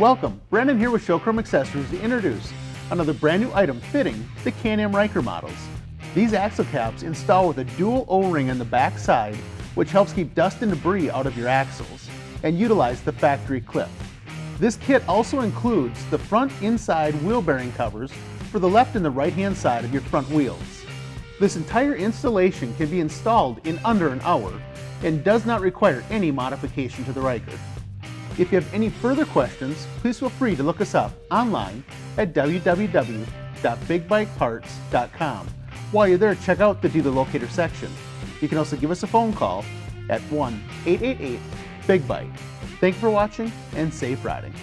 Welcome, Brandon here with Showchrome Accessories to introduce another brand new item fitting the Can-Am Ryker models. These axle caps install with a dual O-ring on the back side, which helps keep dust and debris out of your axles, and utilize the factory clip. This kit also includes the front inside wheel bearing covers for the left and the right hand side of your front wheels. This entire installation can be installed in under an hour and does not require any modification to the Ryker. If you have any further questions, please feel free to look us up online at www.bigbikeparts.com. While you're there, check out the dealer locator section. You can also give us a phone call at 1-888-BIG-BIKE. Thank you for watching and safe riding.